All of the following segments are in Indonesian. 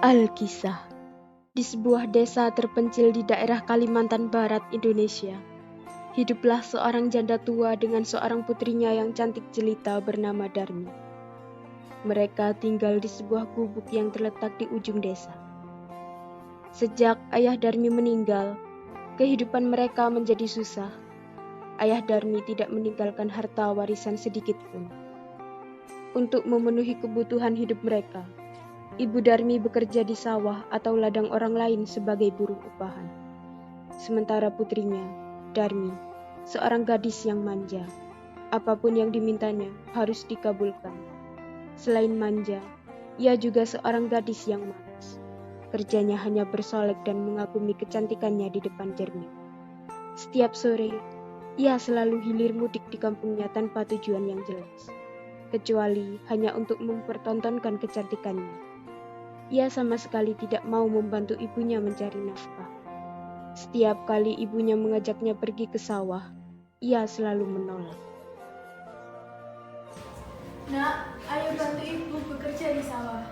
Alkisah. Di sebuah desa terpencil di daerah Kalimantan Barat, Indonesia, hiduplah seorang janda tua dengan seorang putrinya yang cantik jelita bernama Darmi. Mereka tinggal di sebuah gubuk yang terletak di ujung desa. Sejak ayah Darmi meninggal, kehidupan mereka menjadi susah. Ayah Darmi tidak meninggalkan harta warisan sedikit pun. Untuk memenuhi kebutuhan hidup mereka, Ibu Darmi bekerja di sawah atau ladang orang lain sebagai buruh upahan. Sementara putrinya, Darmi, seorang gadis yang manja. Apapun yang dimintanya harus dikabulkan. Selain manja, ia juga seorang gadis yang malas. Kerjanya hanya bersolek dan mengagumi kecantikannya di depan cermin. Setiap sore, ia selalu hilir mudik di kampungnya tanpa tujuan yang jelas, kecuali hanya untuk mempertontonkan kecantikannya. Ia sama sekali tidak mau membantu ibunya mencari nafkah. Setiap kali ibunya mengajaknya pergi ke sawah, ia selalu menolak. Nak, ayo bantu ibu bekerja di sawah.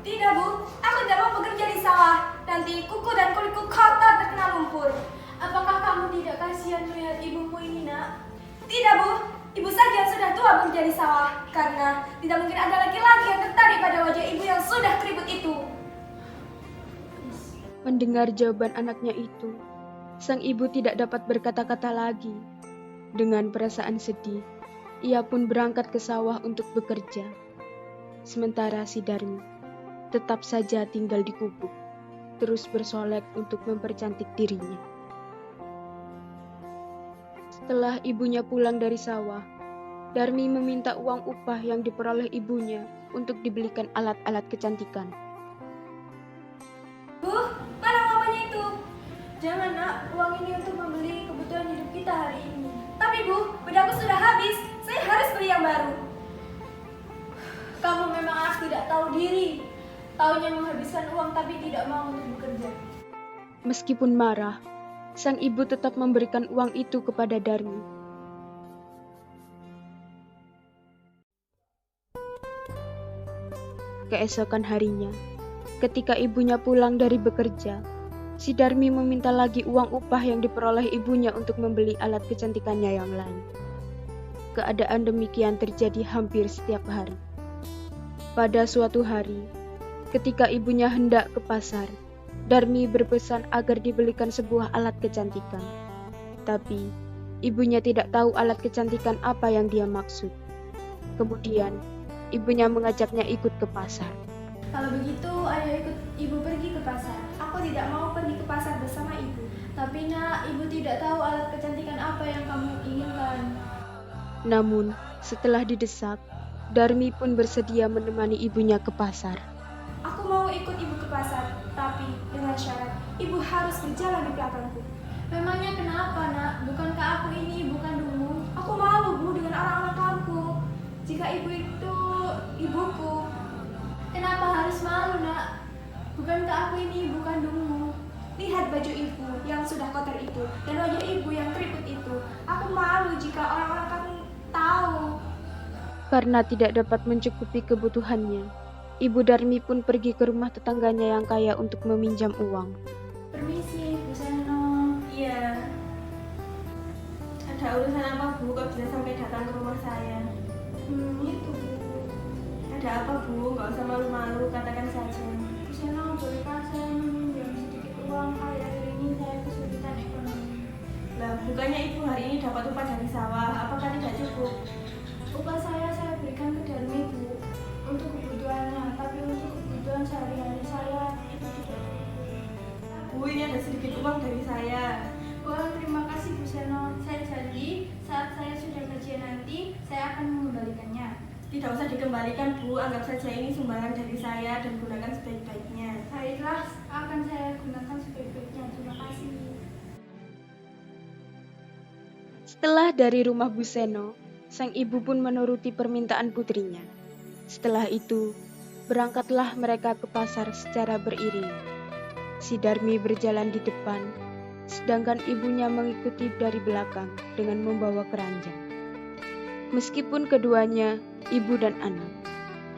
Tidak, Bu. Aku tidak mau bekerja di sawah. Nanti kuku dan kulitku kotor terkena lumpur. Apakah kamu tidak kasihan melihat ibumu ini, Nak? Tidak, Bu. Ibu saja yang sudah tua bekerja di sawah. Karena tidak mungkin ada laki-laki yang tertarik pada wajah ibu yang sudah keriput itu. Mendengar jawaban anaknya itu, sang ibu tidak dapat berkata-kata lagi. Dengan perasaan sedih, ia pun berangkat ke sawah untuk bekerja. Sementara si Darmi tetap saja tinggal di gubuk, terus bersolek untuk mempercantik dirinya. Setelah ibunya pulang dari sawah, Darmi meminta uang upah yang diperoleh ibunya untuk dibelikan alat-alat kecantikan. Bu, mana uangnya itu? Jangan, Nak. Uang ini untuk membeli kebutuhan hidup kita hari ini. Tapi, Bu, bedaku sudah habis. Saya harus beli yang baru. Kamu memang anak tidak tahu diri. Taunya menghabiskan uang tapi tidak mau untuk bekerja. Meskipun marah, sang ibu tetap memberikan uang itu kepada Darmi. Keesokan harinya, ketika ibunya pulang dari bekerja, si Darmi meminta lagi uang upah yang diperoleh ibunya untuk membeli alat kecantikannya yang lain. Keadaan demikian terjadi hampir setiap hari. Pada suatu hari, ketika ibunya hendak ke pasar, Darmi berpesan agar dibelikan sebuah alat kecantikan. Tapi, ibunya tidak tahu alat kecantikan apa yang dia maksud. Kemudian, ibunya mengajaknya ikut ke pasar. Kalau begitu, ayo ikut ibu pergi ke pasar. Aku tidak mau pergi ke pasar bersama ibu. Tapi, Nak, ibu tidak tahu alat kecantikan apa yang kamu inginkan. Namun, setelah didesak, Darmi pun bersedia menemani ibunya ke pasar. Aku mau ikut ibu ke pasar, tapi dengan syarat ibu harus berjalan di belakangku. Memangnya kenapa, Nak? Bukankah aku ini ibu kandungmu? Aku malu, Bu, dengan orang-orang kampung. Jika ibu itu ibuku, kenapa harus malu, Nak? Bukankah aku ini ibu kandungmu? Lihat baju ibu yang sudah kotor itu dan wajah ibu yang keriput itu. Aku malu jika orang-orang kampung tahu. Karena tidak dapat mencukupi kebutuhannya, Ibu Darmi pun pergi ke rumah tetangganya yang kaya untuk meminjam uang. Permisi, Bu Seno. Iya. Ada urusan apa, Bu? Kok bisa sampai datang ke rumah saya? Itu, Bu. Ada apa, Bu? Nggak usah malu-malu, katakan saja. Bu Seno, bolehkah saya meminjam sedikit uang? Akhir-akhir ini saya kesulitan ekonomi. Lah, bukannya Ibu hari ini dapat upah dari sawah? Apakah tidak cukup? Upah saya berikan ke Darmi, Bu, untuk kebutuhannya, tapi untuk kebutuhan sehari-hari saya itu tidak cukup. Bu, ini ada sedikit uang dari saya. Wah, terima kasih, Bu Seno. Saya janji saat saya sudah gajian nanti, saya akan mengembalikannya. Tidak usah dikembalikan, Bu. Anggap saja ini sumbangan dari saya dan gunakan sebaik-baiknya. Baiklah, akan saya gunakan sebaik-baiknya. Terima kasih. Setelah dari rumah Bu Seno, sang ibu pun menuruti permintaan putrinya. Setelah itu, berangkatlah mereka ke pasar secara beriring. Si Darmi berjalan di depan, sedangkan ibunya mengikuti dari belakang dengan membawa keranjang. Meskipun keduanya ibu dan anak,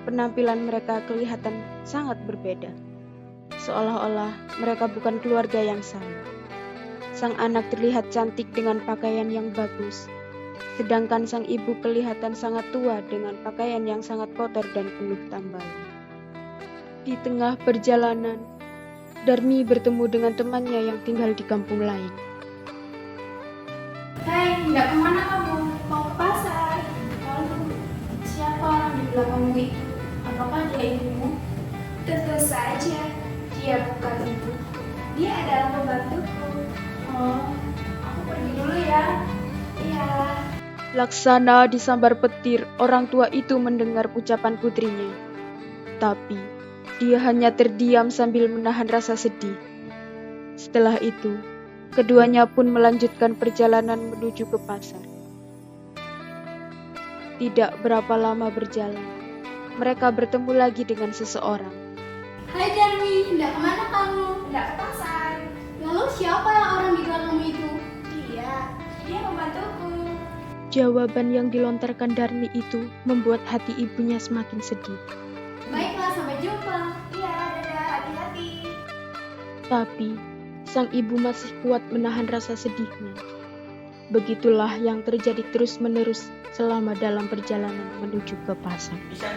penampilan mereka kelihatan sangat berbeda. Seolah-olah mereka bukan keluarga yang sama. Sang anak terlihat cantik dengan pakaian yang bagus, sedangkan sang ibu kelihatan sangat tua dengan pakaian yang sangat kotor dan penuh tambalan. Di tengah perjalanan, Darmi bertemu dengan temannya yang tinggal di kampung lain. Hei, hendak kemana kamu? Mau ke pasar? Lalu, siapa orang di belakangmu itu? Apakah dia ibumu? Tentu saja, dia bukan ibu. Dia adalah pembantuku. Oh, aku pergi dulu ya. Iya. Laksana disambar petir, orang tua itu mendengar ucapan putrinya. Tapi, dia hanya terdiam sambil menahan rasa sedih. Setelah itu, keduanya pun melanjutkan perjalanan menuju ke pasar. Tidak berapa lama berjalan, mereka bertemu lagi dengan seseorang. Hai Darmi, hendak kemana kamu? Hendak ke pasar. Lalu siapa yang orang di belakangmu itu? Dia membantuku. Jawaban yang dilontarkan Darmi itu membuat hati ibunya semakin sedih. Baiklah, sampai jumpa. Iya, dadah, hati-hati. Tapi, sang ibu masih kuat menahan rasa sedihnya. Begitulah yang terjadi terus-menerus selama dalam perjalanan menuju ke pasar. Bisa,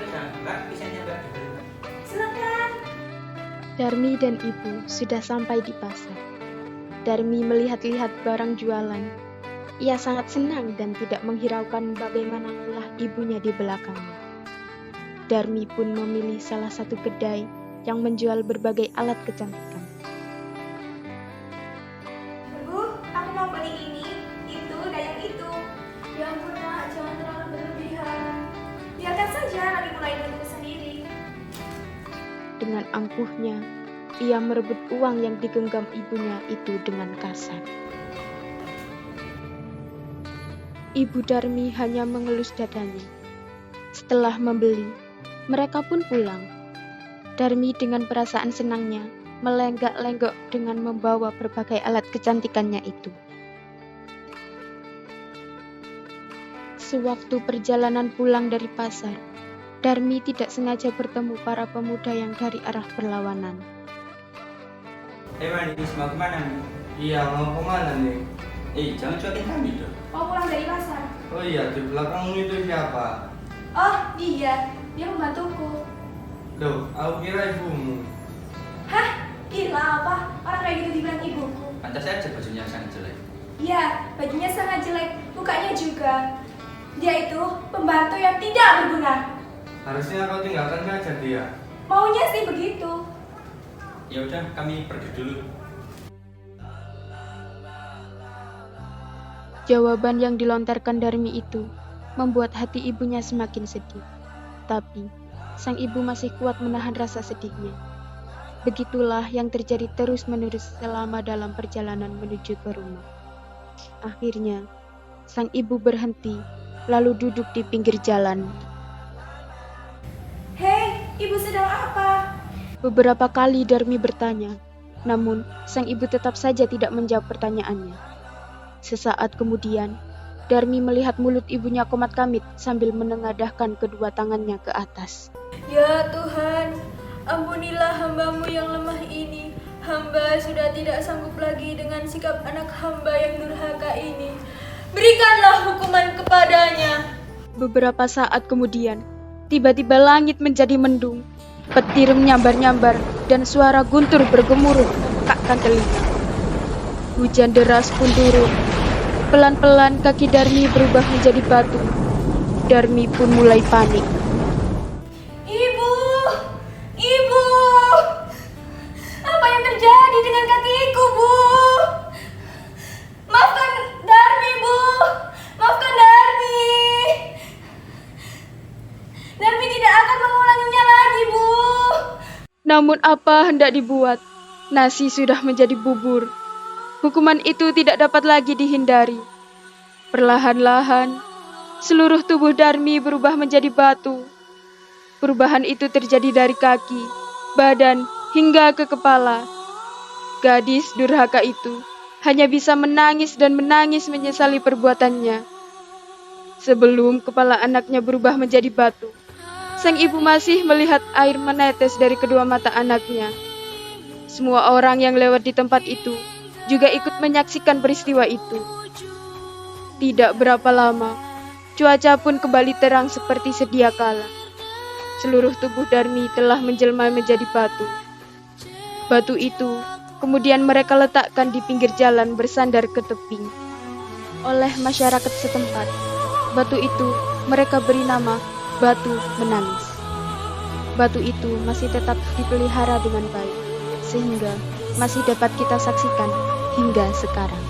Mbak. Bisanya Mbak. Silakan. Darmi dan ibu sudah sampai di pasar. Darmi melihat-lihat barang jualan. Ia sangat senang dan tidak menghiraukan bagaimana lelah ibunya di belakangnya. Darmi pun memilih salah satu kedai yang menjual berbagai alat kecantikan. Bu, aku mau beli ini, itu, dan yang itu. Ya ampun, Nak, jangan terlalu berlebihan. Biarkan saja nanti mulai diriku sendiri. Dengan angkuhnya, ia merebut uang yang digenggam ibunya itu dengan kasar. Ibu Darmi hanya mengelus dadanya. Setelah membeli, mereka pun pulang. Darmi dengan perasaan senangnya melenggak-lenggok dengan membawa berbagai alat kecantikannya itu. Sewaktu perjalanan pulang dari pasar, Darmi tidak sengaja bertemu para pemuda yang dari arah berlawanan. Manis, mau kemana nih? Iya, mau kemana nih? Jangan cuekin kami dong. Mau pulang dari pasar. Oh iya, di belakangmu itu siapa? Oh, dia membantuku. Loh, aku kira ibumu. Hah? Gila apa? Orang kayak gitu dibilang ibuku. Pantas saja bajunya sangat jelek. Iya, bajunya sangat jelek, mukanya juga. Dia itu pembantu yang tidak berguna. Harusnya kau tinggalkan saja dia. Maunya sih begitu. Ya udah, kami pergi dulu. Jawaban yang dilontarkan Darmi itu membuat hati ibunya semakin sedih. Tapi, sang ibu masih kuat menahan rasa sedihnya. Begitulah yang terjadi terus-menerus selama dalam perjalanan menuju ke rumah. Akhirnya, sang ibu berhenti, lalu duduk di pinggir jalan. Hei, ibu sedang apa? Beberapa kali Darmi bertanya, namun sang ibu tetap saja tidak menjawab pertanyaannya. Sesaat kemudian, Darmi melihat mulut ibunya komat-kamit sambil menengadahkan kedua tangannya ke atas. Ya Tuhan, ampunilah hamba-Mu yang lemah ini. Hamba sudah tidak sanggup lagi dengan sikap anak hamba yang durhaka ini. Berikanlah hukuman kepadanya. Beberapa saat kemudian, tiba-tiba langit menjadi mendung. Petir menyambar-nyambar dan suara guntur bergemuruh mengekakkan telinga. Hujan deras pun turun. Pelan-pelan kaki Darmi berubah menjadi batu. Darmi pun mulai panik. Ibu! Ibu! Apa yang terjadi dengan kakiku, Bu? Maafkan Darmi, Bu! Maafkan Darmi! Namun apa hendak dibuat? Nasi sudah menjadi bubur. Hukuman itu tidak dapat lagi dihindari. Perlahan-lahan, seluruh tubuh Darmi berubah menjadi batu. Perubahan itu terjadi dari kaki, badan, hingga ke kepala. Gadis durhaka itu hanya bisa menangis dan menangis menyesali perbuatannya. Sebelum kepala anaknya berubah menjadi batu, sang ibu masih melihat air menetes dari kedua mata anaknya. Semua orang yang lewat di tempat itu juga ikut menyaksikan peristiwa itu. Tidak berapa lama, cuaca pun kembali terang seperti sedia kala. Seluruh tubuh Darmi telah menjelma menjadi batu. Batu itu kemudian mereka letakkan di pinggir jalan bersandar ke tebing. Oleh masyarakat setempat, batu itu mereka beri nama Batu Menangis. Batu itu masih tetap dipelihara dengan baik, sehingga masih dapat kita saksikan hingga sekarang.